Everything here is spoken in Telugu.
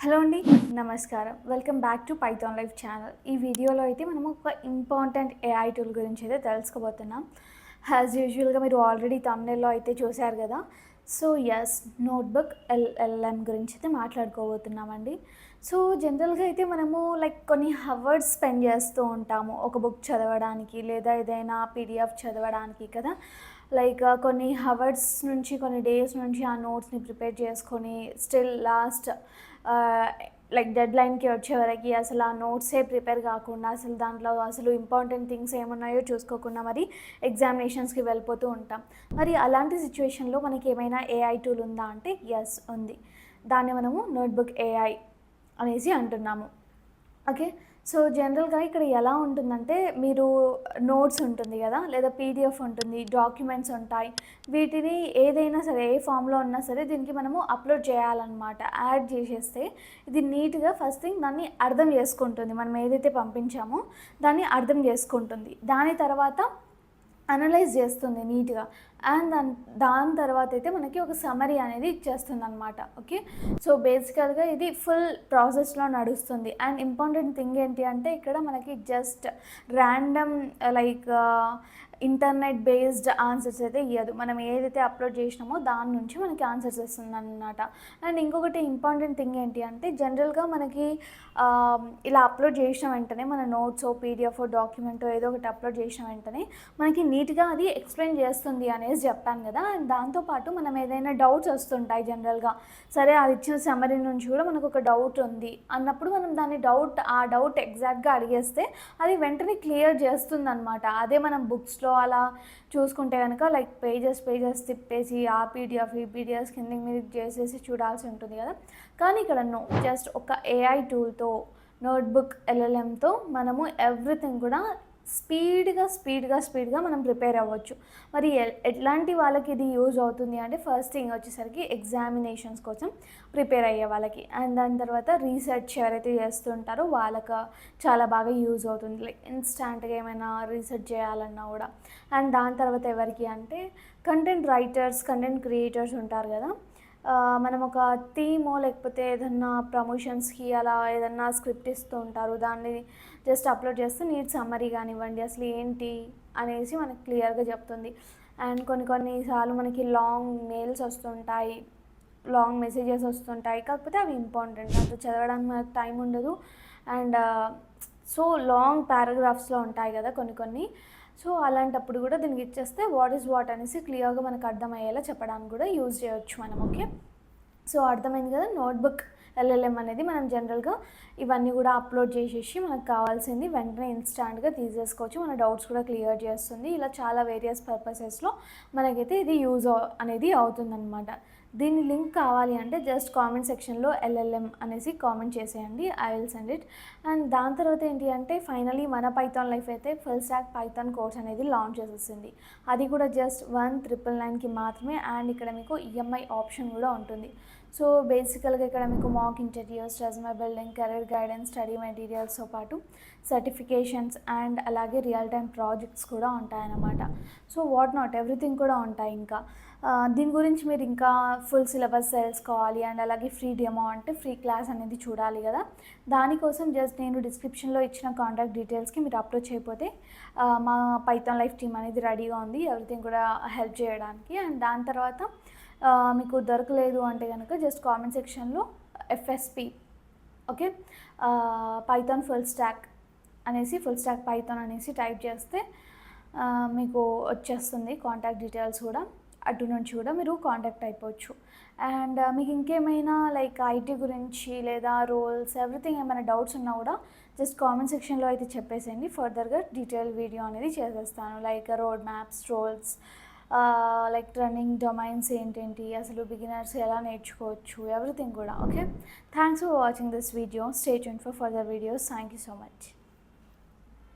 హలో అండి, నమస్కారం. Welcome back to Python life channel. ఈ వీడియోలో అయితే మనం ఒక ఇంపార్టెంట్ ఏఐ టూల్ గురించి అయితే తెలుసుకోబోతున్నాం. యాజ్ యూజువల్గా మీరు ఆల్రెడీ థంబ్నెయిల్లో అయితే చూశారు కదా. సో ఎస్, నోట్బుక్ ఎల్ఎల్ఎం గురించి అయితే మాట్లాడుకోబోతున్నామండి. సో జనరల్గా అయితే మనము కొన్ని హవర్స్ స్పెండ్ చేస్తూ ఉంటాము ఒక బుక్ చదవడానికి లేదా ఏదైనా పీడిఎఫ్ చదవడానికి కదా. కొన్ని హవర్స్ నుంచి కొన్ని డేస్ నుంచి ఆ నోట్స్ని ప్రిపేర్ చేసుకొని స్టిల్ లాస్ట్ డెడ్లైన్కి వచ్చే వరకు అసలు ఆ నోట్సే ప్రిపేర్ కాకుండా అసలు దాంట్లో అసలు ఇంపార్టెంట్ థింగ్స్ ఏమున్నాయో చూసుకోకుండా మరి ఎగ్జామినేషన్స్కి వెళ్ళిపోతూ ఉంటాం. మరి అలాంటి సిచ్యువేషన్లో మనకి ఏమైనా ఏఐ టూల్ ఉందా అంటే ఎస్ ఉంది. దాన్ని మనము నోట్బుక్ ఏఐ అనేసి అంటున్నాము. ఓకే. సో జనరల్గా ఇక్కడ ఎలా ఉంటుందంటే మీరు నోట్స్ ఉంటుంది కదా, లేదా పీడిఎఫ్ ఉంటుంది, డాక్యుమెంట్స్ ఉంటాయి. వీటిని ఏదైనా సరే ఏ ఫామ్లో ఉన్నా సరే దీనికి మనము అప్లోడ్ చేయాలన్నమాట. యాడ్ చేసేస్తే ఇది నీట్గా ఫస్ట్ థింగ్ దాన్ని అర్థం చేసుకుంటుంది. మనం ఏదైతే పంపించామో దాన్ని అర్థం చేసుకుంటుంది. దాని తర్వాత అనలైజ్ చేస్తుంది నీట్గా. అండ్ దాని తర్వాత అయితే మనకి ఒక సమరీ అనేది ఇచ్చేస్తుంది అనమాట. ఓకే. సో బేసికల్గా ఇది ఫుల్ ప్రాసెస్లో నడుస్తుంది. అండ్ ఇంపార్టెంట్ థింగ్ ఏంటి అంటే ఇక్కడ మనకి just random internet based answers అయితే ఇవ్వదు. మనం ఏదైతే అప్లోడ్ చేసినామో దాని నుంచి మనకి ఆన్సర్స్ వస్తుంది అన్నమాట. అండ్ ఇంకొకటి ఇంపార్టెంట్ థింగ్ ఏంటి అంటే జనరల్గా మనకి ఇలా అప్లోడ్ చేసిన వెంటనే మన నోట్స్ పీడిఎఫ్ డాక్యుమెంట్ ఏదో ఒకటి అప్లోడ్ చేసిన వెంటనే మనకి నీట్గా అది ఎక్స్ప్లెయిన్ చేస్తుంది అనేసి చెప్పాను కదా. అండ్ దాంతోపాటు మనం ఏదైనా డౌట్స్ వస్తుంటాయి జనరల్గా. సరే అది ఇచ్చిన సమరీ నుంచి కూడా మనకు ఒక డౌట్ ఉంది అన్నప్పుడు మనం ఆ డౌట్ ఎగ్జాక్ట్గా అడిగేస్తే అది వెంటనే క్లియర్ చేస్తుంది అనమాట. అదే మనం బుక్స్లో అలా చూసుకుంటే కనుక పేజెస్ తిప్పేసి ఆ పీడిఎఫ్ ఈ పీడిఎఫ్ కిందకి మీద చేసేసి చూడాల్సి ఉంటుంది కదా. కానీ ఇక్కడ జస్ట్ ఒక ఏఐ టూల్తో నోట్బుక్ ఎల్ఎల్ఎంతో మనము ఎవ్రీథింగ్ కూడా స్పీడ్గా మనం ప్రిపేర్ అవ్వచ్చు. మరి ఎట్లాంటి వాళ్ళకి ఇది యూజ్ అవుతుంది అంటే ఫస్ట్ థింగ్ వచ్చేసరికి ఎగ్జామినేషన్స్ కోసం ప్రిపేర్ అయ్యే వాళ్ళకి. అండ్ దాని తర్వాత రీసెర్చ్ ఎవరైతే చేస్తుంటారో వాళ్ళకి చాలా బాగా యూజ్ అవుతుంది. ఇన్స్టాంట్గా ఏమైనా రీసెర్చ్ చేయాలన్నా కూడా. అండ్ దాని తర్వాత ఎవరికి అంటే కంటెంట్ రైటర్స్, కంటెంట్ క్రియేటర్స్ ఉంటారు కదా. మనం ఒక థీమో లేకపోతే ఏదన్నా ప్రమోషన్స్కి అలా ఏదన్నా స్క్రిప్ట్ ఇస్తూ ఉంటారు. దాన్ని జస్ట్ అప్లోడ్ చేస్తే నీట్ సమ్మరీ కానివ్వండి అసలు ఏంటి అనేసి మనకి క్లియర్గా చెప్తుంది. అండ్ కొన్నిసార్లు మనకి లాంగ్ మెయిల్స్ వస్తుంటాయి, లాంగ్ మెసేజెస్ వస్తుంటాయి. కాకపోతే అవి ఇంపార్టెంట్, అంత చదవడానికి మనకు టైం ఉండదు. అండ్ సో లాంగ్ పారాగ్రాఫ్స్లో ఉంటాయి కదా కొన్ని. సో అలాంటప్పుడు కూడా దీనికి ఇచ్చేస్తే వాట్ ఈజ్ వాట్ అనేసి క్లియర్గా మనకు అర్థమయ్యేలా చెప్పడానికి కూడా యూజ్ చేయొచ్చు మనం. ఓకే. సో అర్థమైంది కదా. నోట్బుక్ ఎల్ఎల్ఎం అనేది మనం జనరల్గా ఇవన్నీ కూడా అప్లోడ్ చేసేసి మనకు కావాల్సింది వెంటనే ఇన్స్టాంట్గా తీసేసుకోవచ్చు. మన డౌట్స్ కూడా క్లియర్ చేస్తుంది. ఇలా చాలా వేరియస్ పర్పసెస్లో మనకైతే ఇది యూజ్ అనేది అవుతుందన్నమాట. దీని లింక్ కావాలి అంటే జస్ట్ కామెంట్ సెక్షన్లో ఎల్ఎల్ఎం అనేసి కామెంట్ చేసేయండి. I will send it. And దాని తర్వాత ఏంటి అంటే ఫైనలీ మన పైథాన్ లైఫ్ అయితే ఫుల్ స్టాక్ పైథాన్ కోర్స్ అనేది లాంచ్ చేసేసింది. అది కూడా జస్ట్ 1999కి మాత్రమే. అండ్ ఇక్కడ మీకు ఈఎంఐ ఆప్షన్ కూడా ఉంటుంది. సో బేసికల్గా ఇక్కడ మీకు mock interviews, resume building, career guidance, study మెటీరియల్స్తో పాటు సర్టిఫికేషన్స్ అండ్ అలాగే రియల్ టైమ్ ప్రాజెక్ట్స్ కూడా ఉంటాయన్నమాట. సో వాట్ నాట్ ఎవ్రీథింగ్ కూడా ఉంటాయి. ఇంకా దీని గురించి మీరు ఇంకా ఫుల్ సిలబస్ తెలుసుకోవాలి అండ్ అలాగే ఫ్రీ డెమో అంటే ఫ్రీ క్లాస్ అనేది చూడాలి కదా. దానికోసం జస్ట్ నేను డిస్క్రిప్షన్లో ఇచ్చిన కాంటాక్ట్ డీటెయిల్స్కి మీరు అప్లోడ్ చేయకపోతే మా పైథాన్ లైఫ్ టీమ్ అనేది రెడీగా ఉంది ఎవ్రీథింగ్ కూడా హెల్ప్ చేయడానికి. అండ్ దాని తర్వాత మీకు దొరకలేదు అంటే కనుక జస్ట్ కామెంట్ సెక్షన్లో FSP okay Python full stack Python అనేసి టైప్ చేస్తే మీకు వచ్చేస్తుంది కాంటాక్ట్ డీటెయిల్స్ కూడా. అటు నుంచి కూడా మీరు కాంటాక్ట్ అయిపోవచ్చు. అండ్ మీకు ఇంకేమైనా ఐటీ గురించి లేదా రోల్స్ ఎవ్రీథింగ్ ఏమైనా డౌట్స్ ఉన్నా కూడా జస్ట్ కామెంట్ సెక్షన్లో అయితే చెప్పేసేయండి. ఫర్దర్గా డీటెయిల్ వీడియో అనేది చేసేస్తాను. Road maps, roles, running domains ఏంటేంటి, అసలు బిగినర్స్ ఎలా నేర్చుకోవచ్చు, ఎవ్రీథింగ్ కూడా. Okay. Thanks for watching this video. Stay tuned for further videos. Thank you so much.